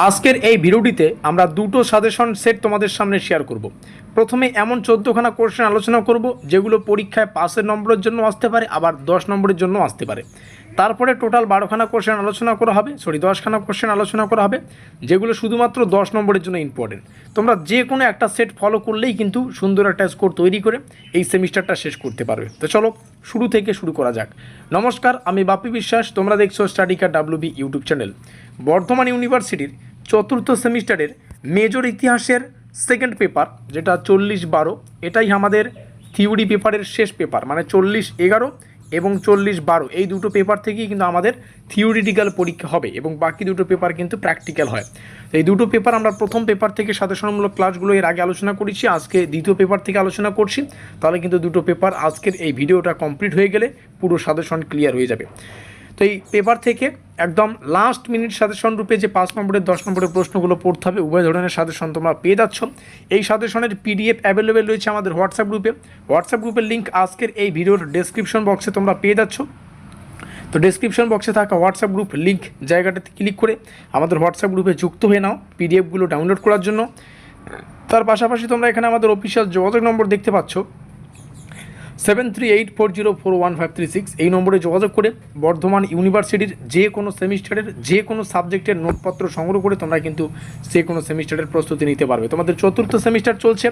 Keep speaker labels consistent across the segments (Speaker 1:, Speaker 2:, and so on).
Speaker 1: আজকের এই ভিডিওটিতে আমরা দুটো সাজেশন সেট তোমাদের সামনে শেয়ার করব। প্রথমে এমন 14খানা কোশ্চেন আলোচনা করব যেগুলো পরীক্ষায় 5 নম্বরের জন্য আসতে পারে, আবার 10 নম্বরের জন্য আসতে পারে। তারপরে টোটাল 12খানা কোশ্চেন আলোচনা করা হবে, 10খানা কোশ্চেন আলোচনা করা হবে যেগুলো শুধুমাত্র 10 নম্বরের জন্য ইম্পর্টেন্ট। তোমরা যে কোনো একটা সেট ফলো করলেই কিন্তু সুন্দর একটা স্কোর তৈরি করে এই সেমিস্টারটা শেষ করতে পারবে। তো চলো শুরু থেকে শুরু করা যাক। নমস্কার, আমি বাপি বিশ্বাস, তোমরা দেখছো স্টাডিকার WB ইউটিউব চ্যানেল। বর্ধমান ইউনিভার্সিটির চতুর্থ সেমিস্টারের মেজর ইতিহাসের সেকেন্ড পেপার, যেটা 40-12, এটাই আমাদের থিওরি পেপারের শেষ পেপার, মানে 40-11 এবং 40-12 এই দুটো পেপার থেকেই কিন্তু আমাদের থিওরিটিক্যাল পরীক্ষা হবে এবং বাকি দুটো পেপার কিন্তু প্র্যাকটিক্যাল হয়। তো এই দুটো পেপার আমরা প্রথম পেপার থেকে সাজেশনমূলক ক্লাসগুলো এর আগে আলোচনা করেছি, আজকে দ্বিতীয় পেপার থেকে আলোচনা করছি। তাহলে কিন্তু দুটো পেপার আজকের এই ভিডিওটা কমপ্লিট হয়ে গেলে পুরো সাজেশন ক্লিয়ার হয়ে যাবে। তো এই পেপার থেকে একদম লাস্ট মিনিট সাজেশন রূপে যে 5 নম্বরের 10 নম্বরের প্রশ্নগুলো পড়তে হবে, উভয় ধরনের সাজেশন তোমরা পেয়ে যাচ্ছ। এই সাজেশনের PDF অ্যাভেলেবেল রয়েছে আমাদের হোয়াটসঅ্যাপ গ্রুপে। হোয়াটসঅ্যাপ গ্রুপের লিঙ্ক আজকের এই ভিডিওর ডেসক্রিপশন বক্সে তোমরা পেয়ে যাচ্ছ। তো ডেসক্রিপশন বক্সে থাকা হোয়াটসঅ্যাপ গ্রুপ লিঙ্ক জায়গাটাতে ক্লিক করে আমাদের হোয়াটসঅ্যাপ গ্রুপে যুক্ত হয়ে নাও PDFগুলো ডাউনলোড করার জন্য। তার পাশাপাশি তোমরা এখানে আমাদের অফিসিয়াল যোগাযোগ নম্বর দেখতে পাচ্ছ 7384041536। এই নম্বরে যোগাযোগ করে বর্ধমান ইউনিভার্সিটির যে কোনো সেমিস্টারের যে কোনো সাবজেক্টের নোটপত্র সংগ্রহ করে তোমরা কিন্তু যে কোনো সেমিস্টারের প্রস্তুতি নিতে পারবে। তোমাদের চতুর্থ সেমিস্টার চলছে,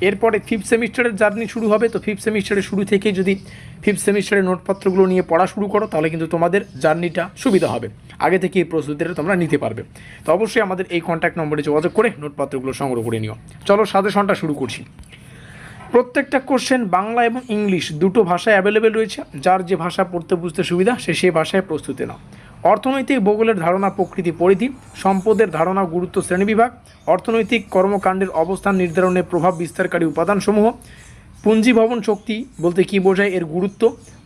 Speaker 1: এরপরে 5th সেমিস্টারের জার্নি শুরু হবে। তো 5th সেমিস্টারের শুরু থেকেই যদি 5th সেমিস্টারের নোটপত্রগুলো নিয়ে পড়া শুরু করো তাহলে কিন্তু তোমাদের জার্নিটা সুবিধা হবে, আগে থেকে এই প্রস্তুতিটা তোমরা নিতে পারবে। তো অবশ্যই আমাদের এই কন্ট্যাক্ট নম্বরে যোগাযোগ করে নোটপত্রগুলো সংগ্রহ করে নিও। চলো সাজেশনটা শুরু করছি। প্রত্যেকটা কোশ্চেন বাংলা এবং ইংলিশ দুটো ভাষায় অ্যাভেলেবেল রয়েছে। যার যে ভাষা পড়তে বুঝতে সুবিধা সে সেই ভাষায় প্রস্তুতি নাও। অর্থনৈতিক ভূগোলের ধারণা, প্রকৃতি পরিধি, সম্পদের ধারণা, গুরুত্ব, শ্রেণীবিভাগ, অর্থনৈতিক কর্মকাণ্ডের অবস্থান নির্ধারণে প্রভাব বিস্তারকারী উপাদানসমূহ, পুঞ্জি ভবন শক্তি বলতে কী বোঝায়, এর গুরুত্ব।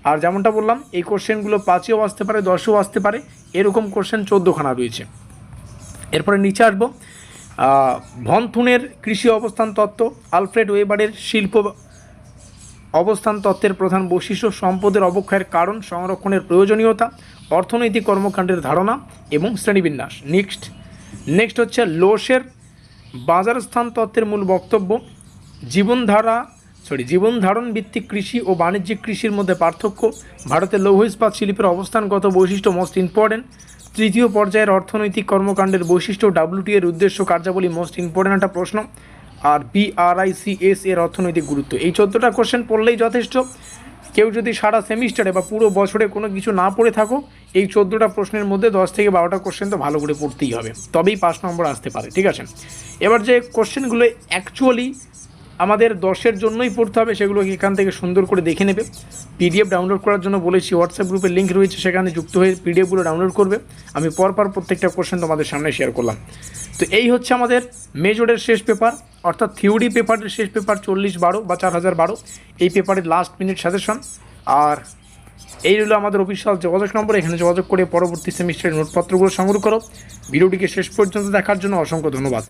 Speaker 1: আর যেমনটা বললাম এই কোশ্চেনগুলো 5এও আসতে পারে, 10এও আসতে পারে, এরকম কোশ্চেন 14খানা রয়েছে। এরপরে নিচে আসবো ভন থুনের কৃষি অবস্থান তত্ত্ব, আলফ্রেড ওয়েবারের শিল্প অবস্থান তত্ত্বের প্রধান বৈশিষ্ট্য, সম্পদের অবক্ষয়ের কারণ, সংরক্ষণের প্রয়োজনীয়তা, অর্থনৈতিক কর্মকাণ্ডের ধারণা এবং শ্রেণীবিন্যাস। নেক্সট হচ্ছে লোসের বাজারস্থান তত্ত্বের মূল বক্তব্য, জীবনধারণ ভিত্তিক কৃষি ও বাণিজ্যিক কৃষির মধ্যে পার্থক্য, ভারতের লৌহ ইস্পাত শিল্পের অবস্থানগত বৈশিষ্ট্য মোস্ট ইম্পর্টেন্ট, তৃতীয় পর্যায়ের অর্থনৈতিক কর্মকাণ্ডের বৈশিষ্ট্য, WTO এর উদ্দেশ্য কার্যাবলী মোস্ট ইম্পর্টেন্ট একটা প্রশ্ন, আর BRICS এর অর্থনৈতিক গুরুত্ব। এই 14টা কোশ্চেন পড়লেই যথেষ্ট। কেউ যদি সারা সেমিস্টারে বা পুরো বছরে কোনো কিছু না পড়ে থাকো, এই 14টা প্রশ্নের মধ্যে 10 থেকে 12টা কোশ্চেন তো ভালো করে পড়তেই হবে, তবেই 5 নম্বর আসতে পারে। ঠিক আছে, এবার যে কোশ্চেনগুলো অ্যাকচুয়ালি আমাদের 10-এর জন্যই পড়তে হবে সেগুলো এখান থেকে সুন্দর করে দেখে নেবে। PDF ডাউনলোড করার জন্য বলেছি, হোয়াটসঅ্যাপ গ্রুপের লিঙ্ক রয়েছে, সেখানে যুক্ত হয়ে PDFগুলো ডাউনলোড করবে। আমি পরপর প্রত্যেকটা কোশ্চেন তোমাদের সামনে শেয়ার করলাম। তো এই হচ্ছে আমাদের মেজরের শেষ পেপার, অর্থাৎ থিওরি পেপারের শেষ পেপার 40-12 বা 4012, এই পেপারের লাস্ট মিনিট সাজেশন। আর এই হলো আমাদের অফিসিয়াল যোগাযোগ নম্বর, এখানে যোগাযোগ করে পরবর্তী সেমিস্টারের নোটপত্রগুলো সংগ্রহ করো। ভিডিওটিকে শেষ পর্যন্ত দেখার জন্য অসংখ্য ধন্যবাদ।